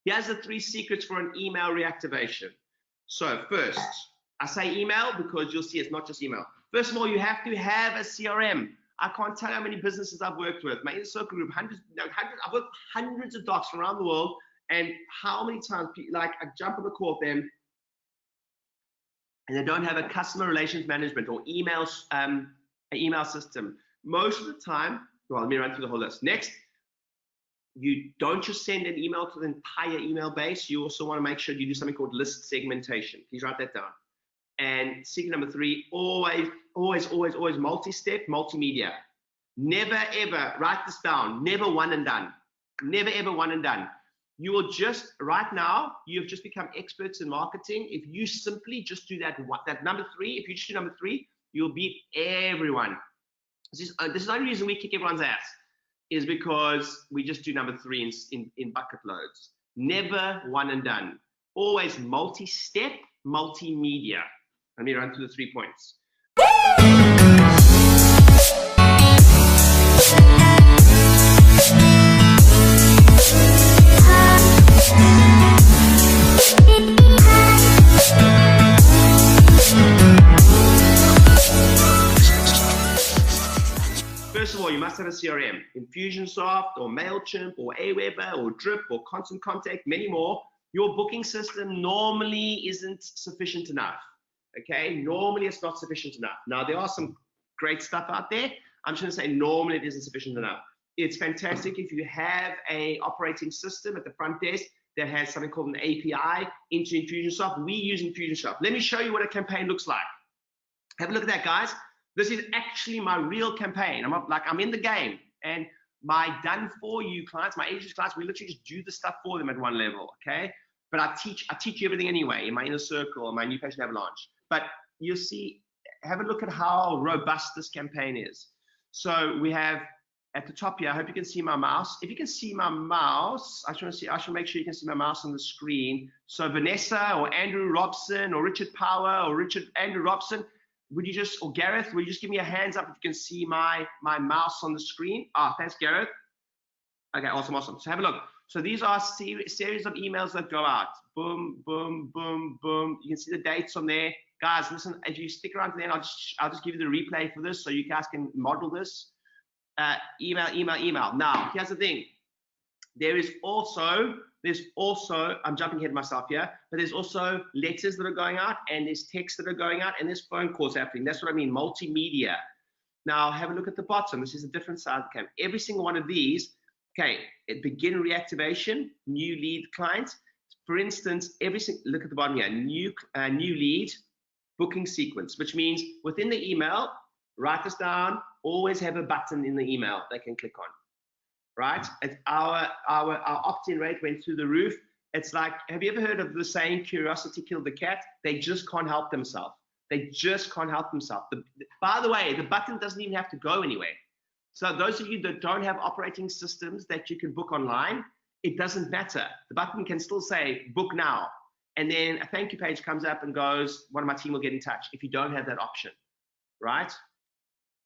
Here's the 3 secrets for an email reactivation. So first, I say email because you'll see it's not just email. First of all, you have to have a CRM. I can't tell you how many businesses I've worked with. My inner circle group, I've worked with hundreds of docs from around the world, and how many times, like, I jump on the call with them, and they don't have a customer relations management or email system. Most of the time, well, let me run through the whole list. Next, you don't just send an email to the entire email base. You also want to make sure you do something called list segmentation. Please write that down. And secret number 3, always multi-step, multimedia. Never ever, write this down, never one and done. Never ever one and done. You will just, right now, you've just become experts in marketing. If you simply just do that number 3, if you just do number 3, you'll beat everyone. This is the only reason we kick everyone's ass, is because we just do number 3 in bucket loads. Never one and done. Always multi-step, multimedia. Let me run through the 3 points. First of all, you must have a CRM. Infusionsoft or MailChimp or Aweber or Drip or Constant Contact, many more. Your booking system normally isn't sufficient enough. Okay, normally it's not sufficient enough. Now, there are some great stuff out there. I'm just going to say normally it isn't sufficient enough. It's fantastic if you have a operating system at the front desk that has something called an API into Infusionsoft. We use Infusionsoft. Let me show you what a campaign looks like. Have a look at that, guys. This is actually my real campaign. I'm in the game, and my done for you clients, my agency clients, we literally just do the stuff for them at one level, okay? But I teach you everything anyway in my inner circle or my new patient avalanche. But you'll see, have a look at how robust this campaign is. So we have at the top here, I hope you can see my mouse. If you can see my mouse, I should make sure you can see my mouse on the screen. So Vanessa or Andrew Robson or Richard Power or Andrew Robson, would you just, or Gareth, would you just give me a hands up if you can see my mouse on the screen? Thanks, Gareth. Okay, awesome. So have a look. So these are series of emails that go out. Boom, boom, boom, boom. You can see the dates on there. Guys, listen, if you stick around to the end, I'll just give you the replay for this so you guys can model this. Email. Now, here's the thing. There's also, I'm jumping ahead of myself here, but there's also letters that are going out, and there's texts that are going out, and there's phone calls happening. That's what I mean, multimedia. Now, have a look at the bottom. This is a different side of the camera. Every single one of these, okay, begin reactivation, new lead client. For instance, look at the bottom here, new lead, booking sequence, which means within the email, write this down, always have a button in the email they can click on. Right? Our opt-in rate went through the roof. It's like, have you ever heard of the saying, curiosity killed the cat? They just can't help themselves. By the way, the button doesn't even have to go anywhere. So those of you that don't have operating systems that you can book online, it doesn't matter. The button can still say, book now. And then a thank you page comes up and goes, one of my team will get in touch if you don't have that option, right?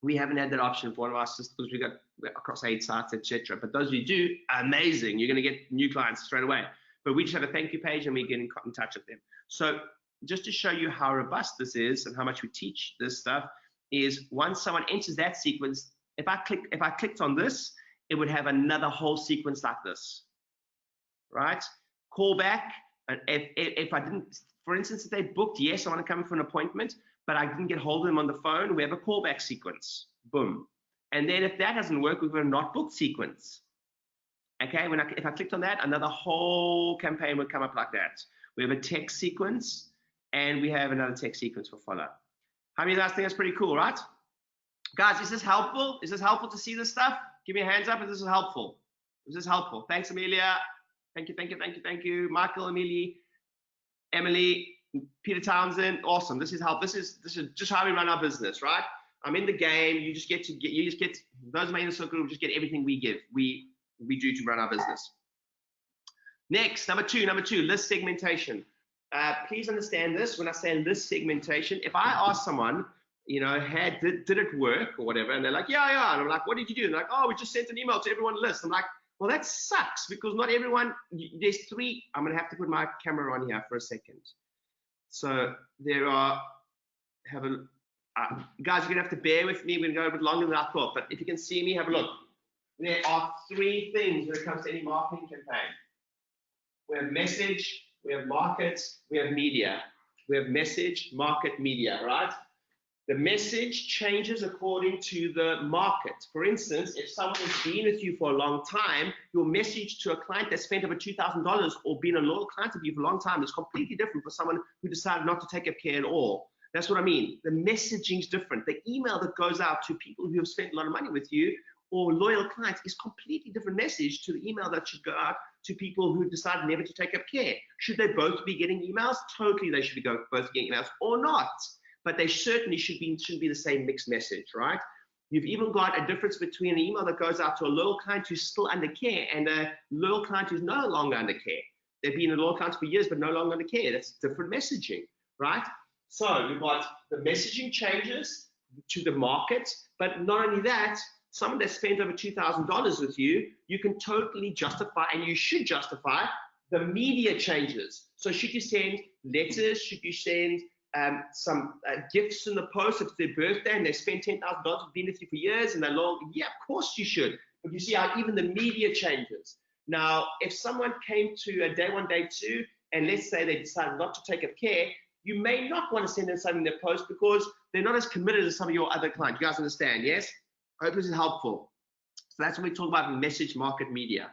We haven't had that option for one of our systems. We got across 8 sites, etc. But those of you do, amazing. You're going to get new clients straight away. But we just have a thank you page and we get in touch with them. So just to show you how robust this is and how much we teach this stuff is once someone enters that sequence, if I clicked on this, it would have another whole sequence like this, right? Call back. If I didn't, for instance, if they booked, yes, I want to come in for an appointment, but I didn't get hold of them on the phone, we have a callback sequence, boom. And then if that doesn't work, we've got a not booked sequence. Okay, if I clicked on that, another whole campaign would come up like that. We have a text sequence, and we have another text sequence for follow-up. How many of you guys think that's pretty cool, right? Guys, is this helpful? Is this helpful to see this stuff? Give me a hands up if this is helpful. Is this helpful? Thanks, Amelia. Thank you. Michael, Emily, Peter Townsend, awesome. This is just how we run our business, right? I'm in the game. You just get those of my inner circle group just get everything we give. We do to run our business. Next, number two, list segmentation. Please understand this. When I say list segmentation, if I ask someone, did it work or whatever, and they're like, yeah, and I'm like, what did you do? And they're like, oh, we just sent an email to everyone list. I'm like, Well, that sucks because not everyone, there's three, I'm going to have to put my camera on here for a second. So there are, guys, you're going to have to bear with me. We're going to go a bit longer than I thought, but if you can see me, have a look. There are three things when it comes to any marketing campaign. We have message, we have market, we have media. We have message, market, media, right? The message changes according to the market. For instance, if someone has been with you for a long time, your message to a client that spent over $2,000 or been a loyal client of you for a long time is completely different for someone who decided not to take up care at all. That's what I mean. The messaging is different. The email that goes out to people who have spent a lot of money with you or loyal clients is completely different message to the email that should go out to people who decide never to take up care. Should they both be getting emails? Totally, they should be both getting emails or not. But they certainly shouldn't be the same mixed message, right? You've even got a difference between an email that goes out to a loyal client who's still under care and a loyal client who's no longer under care. They've been a loyal client for years, but no longer under care. That's different messaging, right? So you've got the messaging changes to the market, but not only that, someone that spent over $2,000 with you, you can totally justify, and you should justify, the media changes. So should you send letters? Should you send some gifts in the post if it's their birthday and they spent $10,000, been with you for years and they're long? Yeah, of course you should. But you see how even the media changes. Now, if someone came to a day one, day two, and let's say they decided not to take up care, you may not want to send them something in their post because they're not as committed as some of your other clients. You guys understand, yes? I hope this is helpful. So that's when we talk about message, market, media.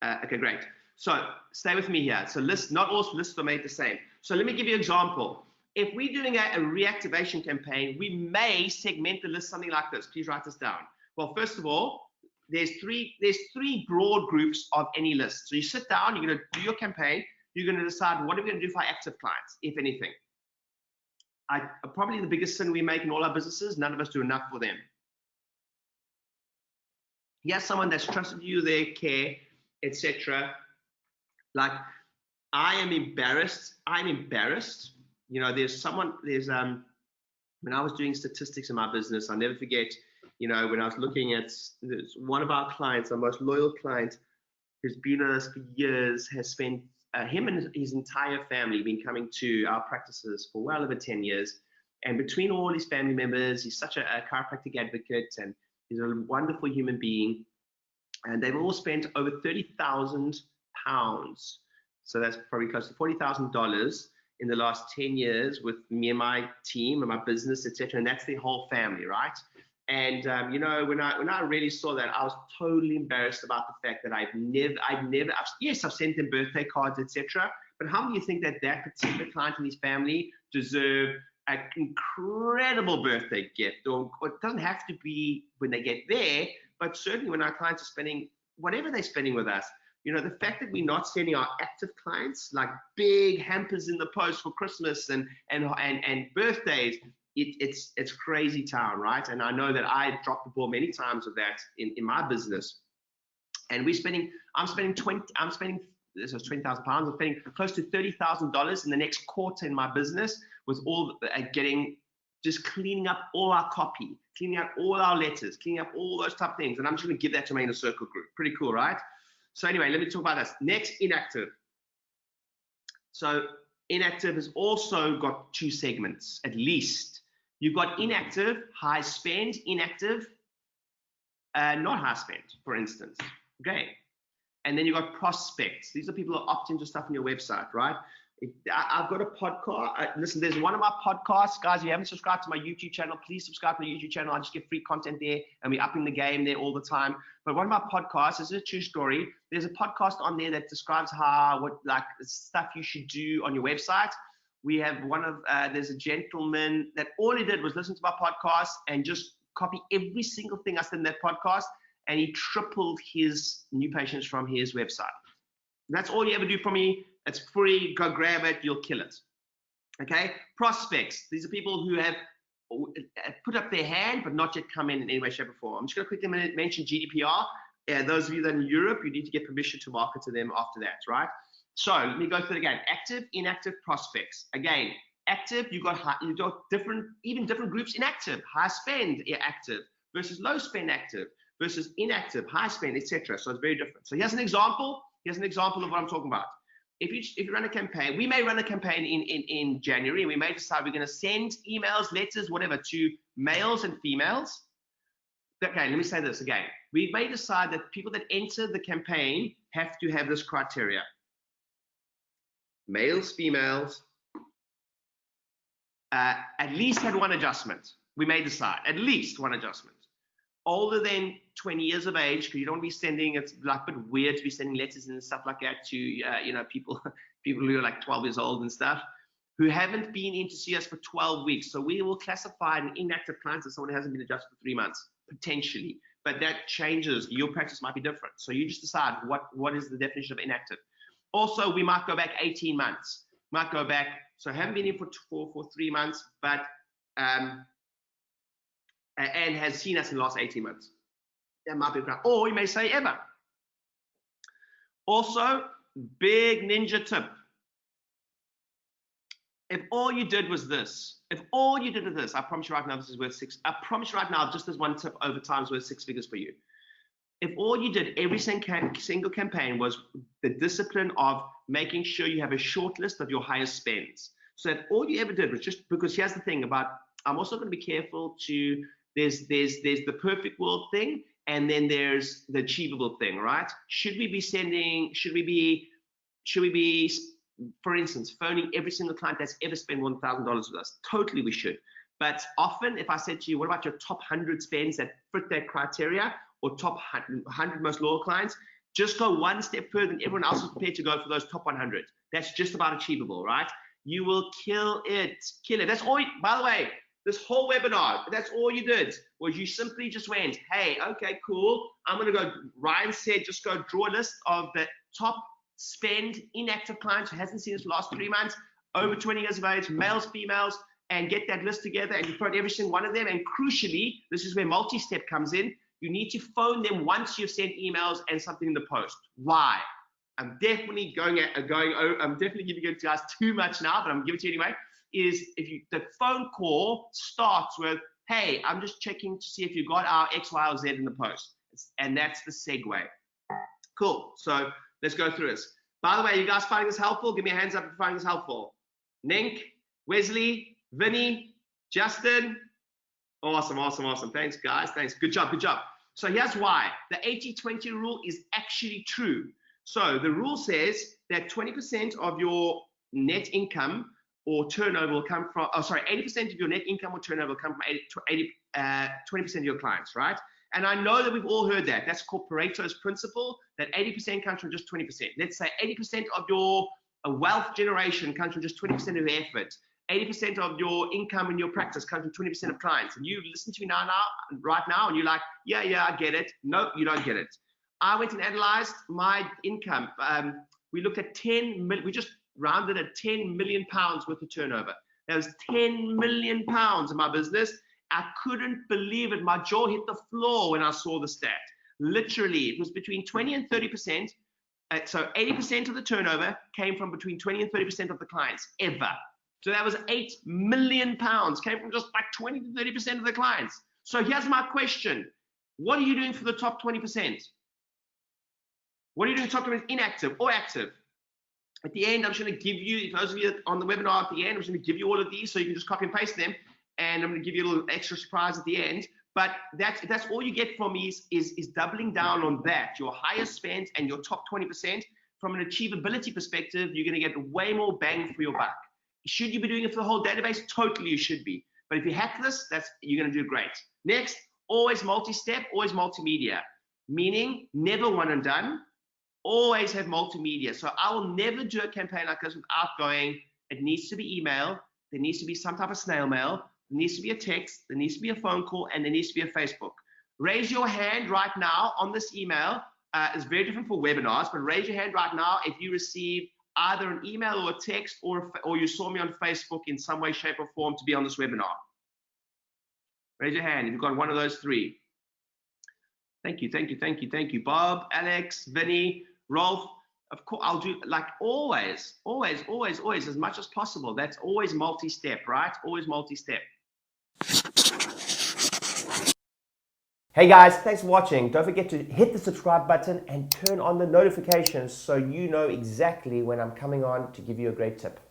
Okay, great. So stay with me here. So not all lists are made the same. So let me give you an example. If we're doing a reactivation campaign, we may segment the list something like this. Please write this down. Well, first of all, there's three broad groups of any list. So you sit down, you're going to do your campaign. You're going to decide what are we going to do for our active clients, if anything. Probably the biggest sin we make in all our businesses, none of us do enough for them. Here's someone that's trusted you, their care, etc. Like, I'm embarrassed. You know, when I was doing statistics in my business, I'll never forget, you know, when I was looking at one of our clients, our most loyal client, who's been with us for years, has spent, him and his entire family been coming to our practices for well over 10 years. And between all his family members, he's such a chiropractic advocate and he's a wonderful human being. And they've all spent over £30,000. So that's probably close to $40,000 in the last 10 years with me and my team and my business, etc. And that's the whole family, right? And you know, when I really saw that, I was totally embarrassed about the fact that yes, I've sent them birthday cards, etc. But how do you think that particular client and his family deserve an incredible birthday gift? Or it doesn't have to be when they get there, but certainly when our clients are spending whatever they're spending with us. You know, the fact that we're not sending our active clients like big hampers in the post for Christmas and birthdays, it's crazy town, right? And I know that I dropped the ball many times with that in my business. And I'm spending £20,000. I'm spending close to $30,000 in the next quarter in my business with all just cleaning up all our copy, cleaning out all our letters, cleaning up all those type of things. And I'm just going to give that to my inner circle group. Pretty cool, right? So anyway, let me talk about this. Next, inactive. So inactive has also got two segments, at least. You've got inactive, high spend, inactive, not high spend, for instance. Okay. And then you've got prospects. These are people who opt into stuff on your website, right? I've got a podcast. Listen, there's one of my podcasts. Guys, if you haven't subscribed to my YouTube channel, please subscribe to my YouTube channel. I just get free content there, and we're upping the game there all the time. But one of my podcasts, this is a true story. There's a podcast on there that describes what stuff you should do on your website. We have there's a gentleman that all he did was listen to my podcast and just copy every single thing I said in that podcast, and he tripled his new patients from his website. That's all you ever do for me. It's free. Go grab it. You'll kill it. Okay. Prospects. These are people who have put up their hand but not yet come in any way, shape, or form. I'm just going to quickly mention GDPR. Those of you that are in Europe, you need to get permission to market to them after that, right? So let me go through it again. Active, inactive, prospects. Again, active, you've got different groups in active. High spend active versus low spend active versus inactive, high spend, etc. So it's very different. So here's an example. Here's an example of what I'm talking about. If you run a campaign, we may run a campaign in January, and we may decide we're going to send emails, letters, whatever, to males and females. Okay, let me say this again. We may decide that people that enter the campaign have to have this criteria. Males, females, at least had one adjustment. We may decide, at least one adjustment. Older than 20 years of age, because you don't want to be sending, it's like a bit weird to be sending letters and stuff like that to people who are like 12 years old and stuff, who haven't been in to see us for 12 weeks. So we will classify an inactive client as someone who hasn't been adjusted for 3 months, potentially. But that changes. Your practice might be different. So you just decide what is the definition of inactive. Also, we might go back 18 months. Might go back, so haven't been in for 3 months, but and has seen us in the last 18 months. That might be correct. Or you may say ever. Also, big ninja tip. If all you did was this, I promise you right now this is worth I promise you right now, just as one tip over time is worth 6 figures for you. If all you did every single campaign was the discipline of making sure you have a short list of your highest spends. So if all you ever did was just, because here's the thing about, I'm also going to be careful to, there's the perfect world thing, and then there's the achievable thing, right? Should we be, for instance, phoning every single client that's ever spent $1,000 with us? Totally we should. But often if I said to you, what about your top 100 spends that fit that criteria, or top 100 most loyal clients, just go one step further than everyone else is prepared to go for those top 100. That's just about achievable, right? You will kill it. That's all, by the way, this whole webinar, that's all you did, was you simply just went, hey, okay, cool. I'm going to go, Ryan said, just go draw a list of the top spend inactive clients who hasn't seen us for the last 3 months, over 20 years of age, males, females, and get that list together, and you phone every single one of them. And crucially, this is where multi-step comes in. You need to phone them once you've sent emails and something in the post. Why? I'm definitely I'm definitely giving you guys too much now, but I'm giving it to you anyway. Is the phone call starts with, hey, I'm just checking to see if you got our X, Y, or Z in the post. And that's the segue. Cool. So let's go through this. By the way, you guys finding this helpful? Give me a hands up if you're finding this helpful. Nink, Wesley, Vinny, Justin. Awesome. Thanks, guys. Thanks. Good job. So here's why. The 80-20 rule is actually true. So the rule says that 20% of your net income or turnover will come from, 80% of your net income or turnover will come from 20% of your clients, right? And I know that we've all heard that. That's called Pareto's principle, that 80% comes from just 20%. Let's say 80% of your wealth generation comes from just 20% of your effort. 80% of your income in your practice comes from 20% of clients. And you listen to me right now, and you're like, yeah, I get it. No, you don't get it. I went and analyzed my income. We looked at we just rounded at 10 million pounds worth of turnover. That was 10 million pounds in my business. I couldn't believe it. My jaw hit the floor when I saw the stat. Literally, it was between 20 and 30%. So 80% of the turnover came from between 20 and 30% of the clients ever. So that was 8 million pounds, came from just like 20 to 30% of the clients. So here's my question. What are you doing for the top 20%? What are you doing top 20%, inactive or active? At the end, I'm just going to give you, those of you on the webinar at the end, I'm just going to give you all of these so you can just copy and paste them. And I'm going to give you a little extra surprise at the end. But that's all you get from me is doubling down on that. Your highest spend and your top 20%. From an achievability perspective, you're going to get way more bang for your buck. Should you be doing it for the whole database? Totally, you should be. But if you hack this, you're going to do great. Next, always multi-step, always multimedia. Meaning, never one and done. Always have multimedia. So I will never do a campaign like this without going, it needs to be email, there needs to be some type of snail mail, there needs to be a text, there needs to be a phone call, and there needs to be a Facebook. Raise your hand right now on this email. It's very different for webinars, but raise your hand right now if you receive either an email or a text, or you saw me on Facebook in some way, shape, or form to be on this webinar. Raise your hand if you've got one of those three. Thank you. Bob, Alex, Vinny, Rolf. Of course, I'll do, like always, as much as possible. That's always multi-step, right? Always multi-step. Hey guys, thanks for watching. Don't forget to hit the subscribe button and turn on the notifications so you know exactly when I'm coming on to give you a great tip.